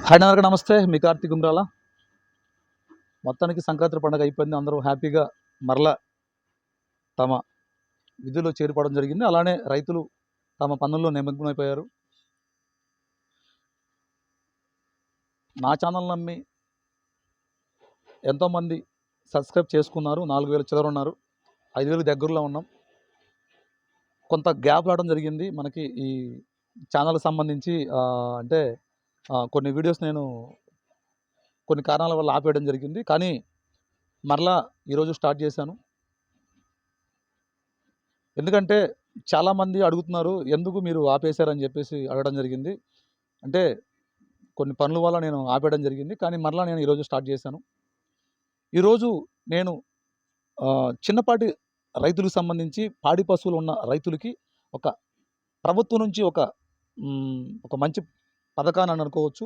Hi అందరికీ నమస్తే. మీ కార్తీక్ గుమ్రాల. మొత్తానికి సంక్రాంతి పండుగ అయిపోయింది. అందరూ హ్యాపీగా మరలా తమ విధుల్లో చేరిపోవడం జరిగింది. అలానే రైతులు తమ పనుల్లో నిమగ్నమైపోయారు. నా ఛానల్ నమ్మి ఎంతోమంది సబ్స్క్రైబ్ చేసుకున్నారు. 4000 చిల్లర ఉన్నారు. 5000 దగ్గరలో ఉన్నాం. కొంత గ్యాప్ రావడం జరిగింది మనకి ఈ ఛానల్కి సంబంధించి. అంటే కొన్ని వీడియోస్ నేను కొన్ని కారణాల వల్ల ఆపేయడం జరిగింది. కానీ మరలా ఈరోజు స్టార్ట్ చేశాను. ఎందుకంటే చాలామంది అడుగుతున్నారు, ఎందుకు మీరు ఆపేశారని చెప్పేసి అడగడం జరిగింది. అంటే కొన్ని పనుల వల్ల నేను ఆపేయడం జరిగింది. కానీ మరలా నేను ఈరోజు స్టార్ట్ చేశాను. ఈరోజు నేను చిన్నపాటి రైతులకు సంబంధించి పాడి పశువులు ఉన్న రైతులకి ఒక ప్రభుత్వం నుంచి ఒక మంచి పథకాన్ని అని అనుకోవచ్చు.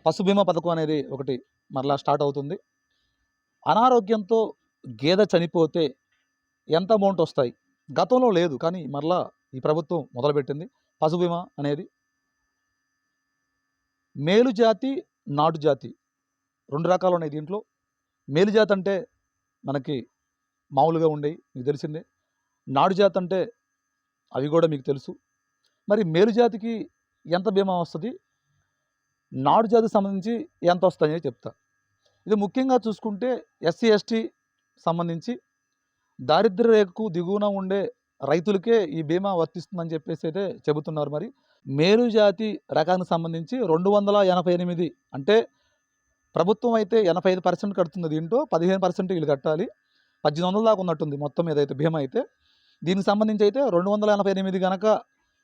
పశు బీమా పథకం అనేది ఒకటి మరలా స్టార్ట్ అవుతుంది. అనారోగ్యంతో గేదె చనిపోతే ఎంత అమౌంట్ వస్తాయి? గతంలో లేదు, కానీ మరలా ఈ ప్రభుత్వం మొదలుపెట్టింది పశు బీమా అనేది. మేలు జాతి, నాటు జాతి 2 రకాలు ఉన్నాయి దీంట్లో. మేలు జాతి అంటే మనకి మామూలుగా ఉండేవి, మీకు తెలిసిందే. నాటు జాతి అంటే అవి కూడా మీకు తెలుసు. మరి మేలు జాతికి ఎంత బీమా వస్తుంది, నాటు జాతికి సంబంధించి ఎంత వస్తాయని చెప్తా. ఇది ముఖ్యంగా చూసుకుంటే ఎస్సీ ఎస్టీ సంబంధించి దారిద్ర్య రేఖకు దిగువన ఉండే రైతులకే ఈ బీమా వర్తిస్తుందని చెప్పేసి అయితే చెబుతున్నారు. మరి మేలు జాతి రకానికి సంబంధించి 288, అంటే ప్రభుత్వం అయితే 85% కడుతుంది. దీంట్లో 15% వీళ్ళు కట్టాలి. 1800 దాకా ఉన్నట్టుంది మొత్తం ఏదైతే బీమా అయితే. దీనికి సంబంధించి అయితే 288 కనుక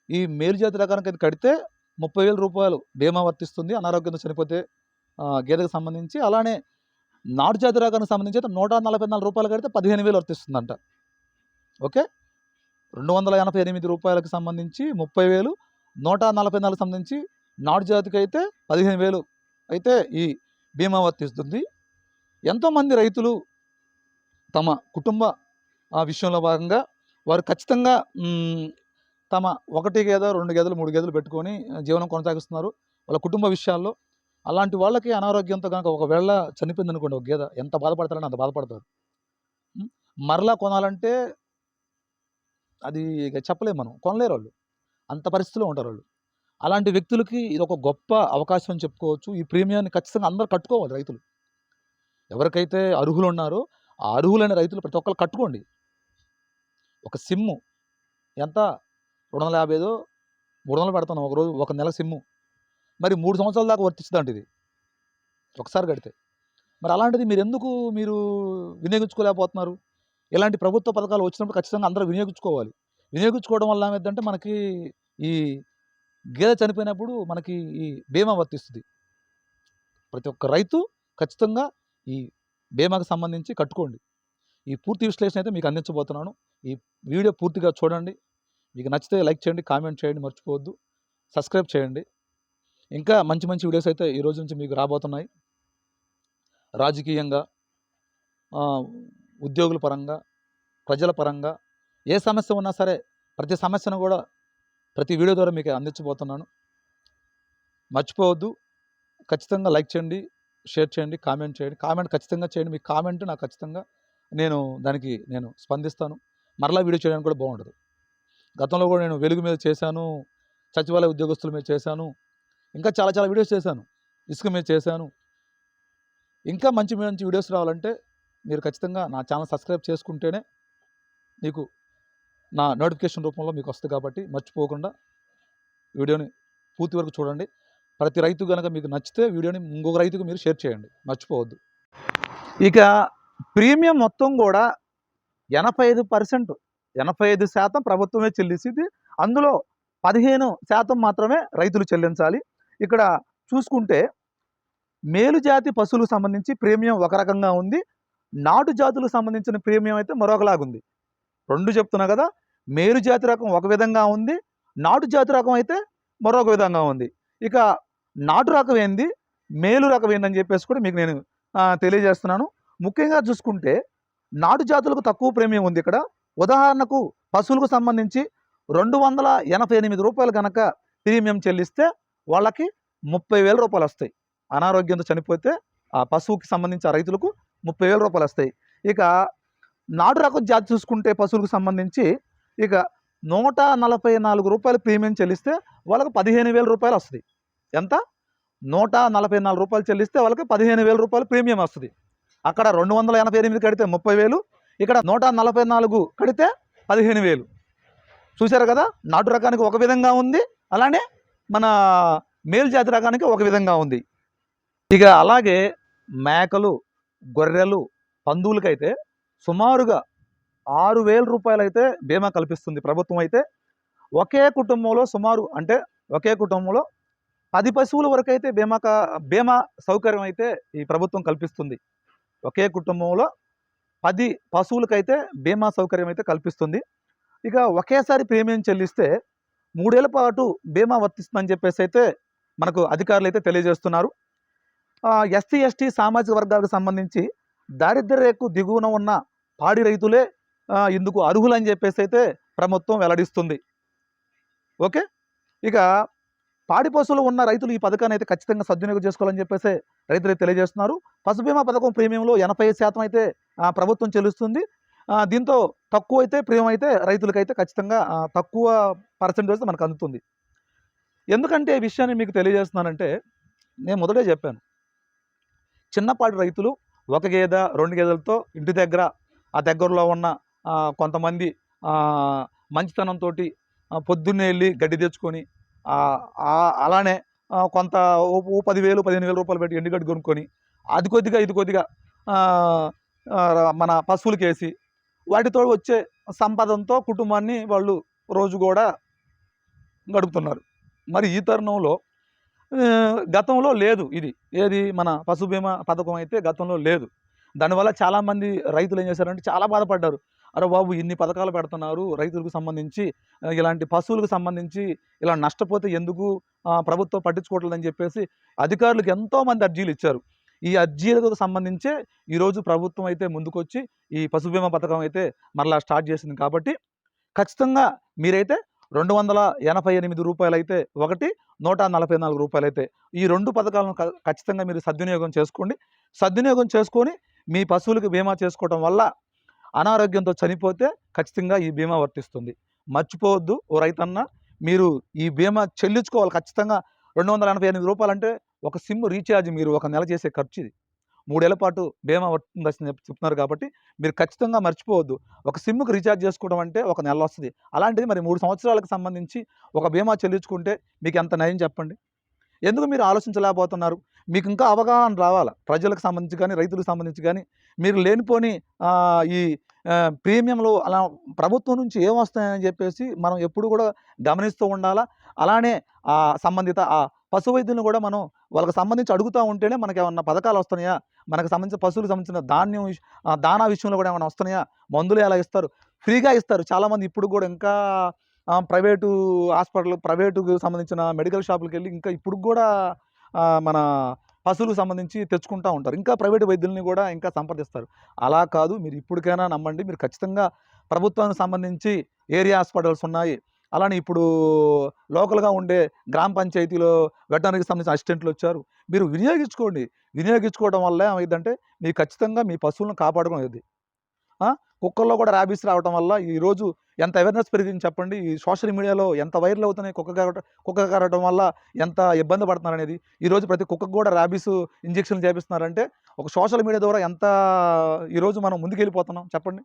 ఈ మేలు జాతి రకానికి అయితే కడితే 30,000 రూపాయలు బీమా వర్తిస్తుంది అనారోగ్యంతో చనిపోతే గేదెకు సంబంధించి. అలానే నాటు జాతి రకానికి సంబంధించి అయితే 144 రూపాయలు కడితే 15,000 వర్తిస్తుందంట. ఓకే, 288 రూపాయలకు సంబంధించి 30,000, 144 సంబంధించి నాటు జాతికి అయితే 15,000 అయితే ఈ బీమా వర్తిస్తుంది. ఎంతోమంది రైతులు తమ కుటుంబ విషయంలో భాగంగా వారు ఖచ్చితంగా తమ 1 గేదె, 2 గేదెలు, 3 గేదెలు పెట్టుకొని జీవనం కొనసాగిస్తున్నారు వాళ్ళ కుటుంబ విషయాల్లో. అలాంటి వాళ్ళకి అనారోగ్యంతో కనుక ఒకవేళ చనిపోయింది అనుకోండి ఒక గేదె, ఎంత బాధపడతారని అంత బాధపడతారు. మరలా కొనాలంటే అది ఇక చెప్పలేము మనం, కొనలేరు వాళ్ళు, అంత పరిస్థితిలో ఉంటారు వాళ్ళు. అలాంటి వ్యక్తులకి ఇది ఒక గొప్ప అవకాశం అని చెప్పుకోవచ్చు. ఈ ప్రీమియాన్ని ఖచ్చితంగా అందరూ కట్టుకోవాలి రైతులు. ఎవరికైతే అర్హులు ఉన్నారో ఆ అర్హులైన రైతులు ప్రతి ఒక్కరు కట్టుకోండి. ఒక సిమ్ము ఎంత 250, 300 పెడతాను ఒకరోజు, ఒక నెల సిమ్ము. మరి 3 సంవత్సరాల దాకా వర్తిస్తుందంట ఇది ఒకసారి కడితే. మరి అలాంటిది మీరు వినియోగించుకోలేకపోతున్నారు? ఇలాంటి ప్రభుత్వ పథకాలు వచ్చినప్పుడు ఖచ్చితంగా అందరూ వినియోగించుకోవాలి. వినియోగించుకోవడం వల్ల ఏమైందంటే మనకి ఈ గేదె చనిపోయినప్పుడు మనకి ఈ బీమా వర్తిస్తుంది. ప్రతి ఒక్క రైతు ఖచ్చితంగా ఈ బీమాకు సంబంధించి కట్టుకోండి. ఈ పూర్తి విశ్లేషణ అయితే మీకు అందించబోతున్నాను. ఈ వీడియో పూర్తిగా చూడండి. మీకు నచ్చితే లైక్ చేయండి, కామెంట్ చేయండి, మర్చిపోవద్దు, సబ్స్క్రైబ్ చేయండి. ఇంకా మంచి మంచి వీడియోస్ అయితే ఈ రోజు నుంచి మీకు రాబోతున్నాయి. రాజకీయంగా, ఉద్యోగుల పరంగా, ప్రజల పరంగా ఏ సమస్య ఉన్నా సరే ప్రతి సమస్యను కూడా ప్రతి వీడియో ద్వారా మీకు అందించబోతున్నాను. మర్చిపోవద్దు, ఖచ్చితంగా లైక్ చేయండి, షేర్ చేయండి, కామెంట్ చేయండి. కామెంట్ ఖచ్చితంగా చేయండి. మీ కామెంట్ నాకు ఖచ్చితంగా దానికి నేను స్పందిస్తాను. మరలా వీడియో చేయడానికి కూడా బాగుంటుంది. గతంలో కూడా నేను వెలుగు మీద చేశాను, సచివాలయ ఉద్యోగస్తుల మీద చేశాను, ఇంకా చాలా చాలా వీడియోస్ చేశాను, ఇసుక మీద చేశాను. ఇంకా మంచి మంచి వీడియోస్ రావాలంటే మీరు ఖచ్చితంగా నా ఛానల్ సబ్స్క్రైబ్ చేసుకుంటేనే మీకు నా నోటిఫికేషన్ రూపంలో మీకు వస్తుంది. కాబట్టి మర్చిపోకుండా వీడియోని పూర్తి వరకు చూడండి. ప్రతి రైతు కనుక మీకు నచ్చితే వీడియోని ఇంకొక రైతుకు మీరు షేర్ చేయండి, మర్చిపోవద్దు. ఇక ప్రీమియం మొత్తం కూడా 85% ప్రభుత్వమే చెల్లిస్తుంది. అందులో 15% మాత్రమే రైతులు చెల్లించాలి. ఇక్కడ చూసుకుంటే మేలు జాతి పశువులకు సంబంధించి ప్రీమియం ఒక రకంగా ఉంది, నాటు జాతులకు సంబంధించిన ప్రీమియం అయితే మరొకలాగా ఉంది. 2 చెప్తున్నా కదా. మేలు జాతి రకం ఒక విధంగా ఉంది, నాటు జాతి రకం అయితే మరొక విధంగా ఉంది. ఇక నాటు రకం ఏంది, మేలు రకం ఏందని చెప్పేసి కూడా మీకు నేను తెలియజేస్తున్నాను. ముఖ్యంగా చూసుకుంటే నాటు జాతులకు తక్కువ ప్రీమియం ఉంది ఇక్కడ. ఉదాహరణకు పశువులకు సంబంధించి 288 రూపాయలు కనుక ప్రీమియం చెల్లిస్తే వాళ్ళకి 30,000 రూపాయలు వస్తాయి. అనారోగ్యంతో చనిపోతే ఆ పశువుకి సంబంధించి ఆ రైతులకు 30,000 రూపాయలు వస్తాయి. ఇక నాటు రకం జాతి చూసుకుంటే పశువులకు సంబంధించి ఇక రూ. 144 ప్రీమియం చెల్లిస్తే వాళ్ళకి 15,000 రూపాయలు వస్తుంది. ఎంత? రూ. 144 చెల్లిస్తే వాళ్ళకి 15,000 ప్రీమియం వస్తుంది. అక్కడ 288 కడితే 30,000, ఇక్కడ 144 కడితే 15,000. చూశారు కదా, నాటు రకానికి ఒక విధంగా ఉంది, అలానే మన మేలు జాతి రకానికి ఒక విధంగా ఉంది. ఇక అలాగే మేకలు, గొర్రెలు, పందువులకైతే సుమారుగా 6,000 రూపాయలు అయితే బీమా కల్పిస్తుంది ప్రభుత్వం. అయితే ఒకే కుటుంబంలో సుమారు అంటే ఒకే కుటుంబంలో 10 పశువుల వరకు అయితే బీమా సౌకర్యం అయితే ఈ ప్రభుత్వం కల్పిస్తుంది. ఒకే కుటుంబంలో 10 పశువులకైతే బీమా సౌకర్యం అయితే కల్పిస్తుంది. ఇక ఒకేసారి ప్రీమియం చెల్లిస్తే 3 ఏళ్ల పాటు బీమా వర్తిస్తుందని చెప్పేసి అయితే మనకు అధికారులు అయితే తెలియజేస్తున్నారు. ఎస్సీ, ఎస్టీ సామాజిక వర్గాలకు సంబంధించి దారిద్ర్య రేఖకు దిగువన ఉన్న పాడి రైతులే ఇందుకు అర్హులని చెప్పేసి అయితే ప్రభుత్వం వెల్లడిస్తుంది. ఓకే. ఇక పాడి పశువులు ఉన్న రైతులు ఈ పథకాన్ని అయితే ఖచ్చితంగా సద్వినియోగం చేసుకోవాలని చెప్పేసి రైతులు తెలియజేస్తున్నారు. పశు బీమా పథకం ప్రీమియంలో 80% అయితే ప్రభుత్వం చెల్లిస్తుంది. దీంతో తక్కువ అయితే ప్రీమియం అయితే రైతులకైతే ఖచ్చితంగా తక్కువ పర్సెంటేజ్ మనకు అందుతుంది. ఎందుకంటే ఈ విషయాన్ని మీకు తెలియజేస్తున్నానంటే నేను మొదటే చెప్పాను, చిన్నపాటి రైతులు 1 గేదె 2 గేదెలతో ఇంటి దగ్గర ఆ దగ్గరలో ఉన్న కొంతమంది మంచితనంతో పొద్దున్నే వెళ్ళి గడ్డి తెచ్చుకొని అలానే కొంత 10,000 15,000 రూపాయలు పెట్టి ఎండుగడ్డి కొనుక్కొని అది కొద్దిగా ఇది కొద్దిగా మన పశువులకి వేసి వాటితో వచ్చే సంపదంతో కుటుంబాన్ని వాళ్ళు రోజు కూడా గడుపుతున్నారు. మరి ఈ తరుణంలో గతంలో లేదు ఇది. ఏది? మన పశు బీమా పథకం అయితే గతంలో లేదు. దానివల్ల చాలామంది రైతులు ఏం చేశారంటే చాలా బాధపడ్డారు. అరే బాబు, ఇన్ని పథకాలు పెడుతున్నారు రైతులకు సంబంధించి, ఇలాంటి పశువులకు సంబంధించి ఇలా నష్టపోతే ఎందుకు ప్రభుత్వం పట్టించుకోవట్లేదని చెప్పేసి అధికారులకు ఎంతోమంది అర్జీలు ఇచ్చారు. ఈ అర్జీలకు సంబంధించే ఈరోజు ప్రభుత్వం అయితే ముందుకొచ్చి ఈ పశు బీమా పథకం అయితే మరలా స్టార్ట్ చేసింది. కాబట్టి ఖచ్చితంగా మీరైతే రూ. 288 అయితే ఒకటి, రూ. 144 అయితే ఈ 2 పథకాలను ఖచ్చితంగా మీరు సద్వినియోగం చేసుకోండి. సద్వినియోగం చేసుకొని మీ పశువులకు బీమా చేసుకోవడం వల్ల అనారోగ్యంతో చనిపోతే ఖచ్చితంగా ఈ బీమా వర్తిస్తుంది. మర్చిపోవద్దు ఓ రైతన్న, మీరు ఈ బీమా చెల్లించుకోవాలి ఖచ్చితంగా. రూ. 288 అంటే ఒక సిమ్ రీఛార్జ్ మీరు ఒక నెల చేసే ఖర్చు ఇది. 3 ఏళ్ల పాటు బీమా వర్తిస్తుందని చెప్తున్నారు కాబట్టి మీరు ఖచ్చితంగా మర్చిపోవద్దు. ఒక సిమ్‌కి రీఛార్జ్ చేసుకోవడం అంటే ఒక నెల వస్తుంది. అలాంటిది మరి 3 సంవత్సరాలకు సంబంధించి ఒక బీమా చెల్లించుకుంటే మీకు ఎంత నయం చెప్పండి? ఎందుకు మీరు ఆలోచించలేకపోతున్నారు? మీకు ఇంకా అవగాహన రావాలా. ప్రజలకు సంబంధించి కానీ, రైతులకు సంబంధించి కానీ మీరు లేనిపోని ఈ ప్రీమియంలు అలా ప్రభుత్వం నుంచి ఏమొస్తాయని చెప్పేసి మనం ఎప్పుడు కూడా గమనిస్తూ ఉండాలా. అలానే సంబంధిత పశు వైద్యులను కూడా మనం వాళ్ళకి సంబంధించి అడుగుతూ ఉంటేనే మనకేమన్నా పథకాలు వస్తున్నాయా, మనకు సంబంధించిన పశువులకు సంబంధించిన ధాన్యం దానా విషయంలో కూడా ఏమైనా వస్తున్నాయా, మందులు ఎలా ఇస్తారు, ఫ్రీగా ఇస్తారు. చాలామంది ఇప్పుడు కూడా ఇంకా ప్రైవేటు హాస్పిటల్, ప్రైవేటుకు సంబంధించిన మెడికల్ షాపులకు వెళ్ళి ఇంకా ఇప్పుడు కూడా మన పశువులకు సంబంధించి తెచ్చుకుంటూ ఉంటారు. ఇంకా ప్రైవేటు వైద్యుల్ని కూడా ఇంకా సంప్రదిస్తారు. అలా కాదు, మీరు ఇప్పటికైనా నమ్మండి. మీరు ఖచ్చితంగా ప్రభుత్వానికి సంబంధించి ఏరియా హాస్పిటల్స్ ఉన్నాయి. అలానే ఇప్పుడు లోకల్గా ఉండే గ్రామ పంచాయతీలో వెటర్నరీకి సంబంధించిన అసిస్టెంట్లు వచ్చారు. మీరు వినియోగించుకోండి. వినియోగించుకోవడం వల్ల ఏమైందంటే మీకు ఖచ్చితంగా మీ పశువులను కాపాడుకోవడం అవుతుంది. కుక్కల్లో కూడా ర్యాబీస్ రావడం వల్ల ఈరోజు ఎంత అవేర్నెస్ పెరిగింది చెప్పండి. ఈ సోషల్ మీడియాలో ఎంత వైరల్ అవుతున్నాయి, కుక్క కరవడం వల్ల ఎంత ఇబ్బంది పడుతున్నారు అనేది. ఈరోజు ప్రతి కుక్కకు కూడా ర్యాబీస్ ఇంజెక్షన్లు చేపిస్తున్నారంటే ఒక సోషల్ మీడియా ద్వారా ఎంత ఈరోజు మనం ముందుకెళ్ళిపోతున్నాం చెప్పండి.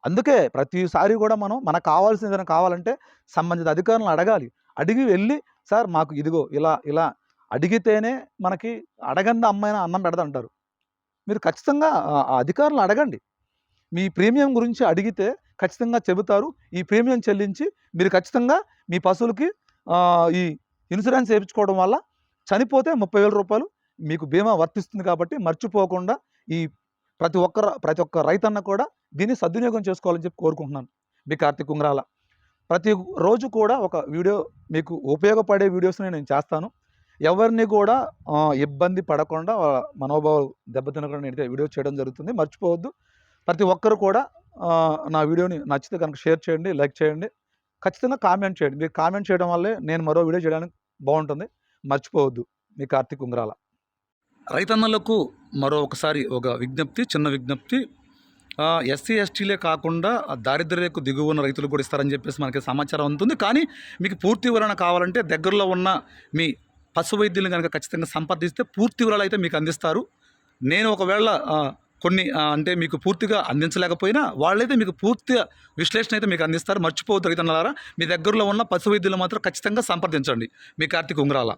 అందుకే ప్రతిసారి కూడా మనకు కావాల్సిన ఏదైనా కావాలంటే సంబంధిత అధికారులను అడగాలి. అడిగి వెళ్ళి, సార్ మాకు ఇదిగో ఇలా ఇలా అడిగితేనే మనకి అడగంది అమ్మాయినా అన్నం పెడదంటారు. మీరు ఖచ్చితంగా ఆ అధికారులను అడగండి. మీ ప్రీమియం గురించి అడిగితే ఖచ్చితంగా చెబుతారు. ఈ ప్రీమియం చెల్లించి మీరు ఖచ్చితంగా మీ పశువులకి ఈ ఇన్సూరెన్స్ చేయించుకోవడం వల్ల చనిపోతే 30,000 రూపాయలు మీకు బీమా వర్తిస్తుంది. కాబట్టి మర్చిపోకుండా ఈ ప్రతి ఒక్క రైతన్న కూడా దీన్ని సద్వినియోగం చేసుకోవాలని చెప్పి కోరుకుంటున్నాను. మీ కార్తీక్ ఉంగరాల. ప్రతి రోజు కూడా ఒక వీడియో మీకు ఉపయోగపడే వీడియోస్ని నేను చేస్తాను. ఎవరిని కూడా ఇబ్బంది పడకుండా మనోభావాలు దెబ్బతినకుండా నేనైతే వీడియో చేయడం జరుగుతుంది. మర్చిపోవద్దు. ప్రతి ఒక్కరు కూడా నా వీడియోని నచ్చితే కనుక షేర్ చేయండి, లైక్ చేయండి, ఖచ్చితంగా కామెంట్ చేయండి. మీరు కామెంట్ చేయడం వల్లే నేను మరో వీడియో చేయడానికి బాగుంటుంది. మర్చిపోవద్దు. మీ కార్తీక్ ఉంగరాల. రైతన్నలకు మరో ఒకసారి ఒక విజ్ఞప్తి, చిన్న విజ్ఞప్తి. ఎస్సీ, ఎస్టీలే కాకుండా దారిద్ర్య రేఖకు దిగువ ఉన్న రైతులు కూడా ఇస్తారని చెప్పేసి మనకి సమాచారం ఉంటుంది. కానీ మీకు పూర్తి వివరణ కావాలంటే దగ్గరలో ఉన్న మీ పశు వైద్యులను కనుక ఖచ్చితంగా సంప్రదిస్తే పూర్తి వివరాలు అయితే మీకు అందిస్తారు. నేను ఒకవేళ కొన్ని అంటే మీకు పూర్తిగా అందించలేకపోయినా వాళ్ళైతే మీకు పూర్తిగా విశ్లేషణ అయితే మీకు అందిస్తారు. మర్చిపోవద్దు రైతన్నలారా, మీ దగ్గరలో ఉన్న పశు వైద్యులు మాత్రం ఖచ్చితంగా సంప్రదించండి. మీ కార్తీక్ ఉంగరాల.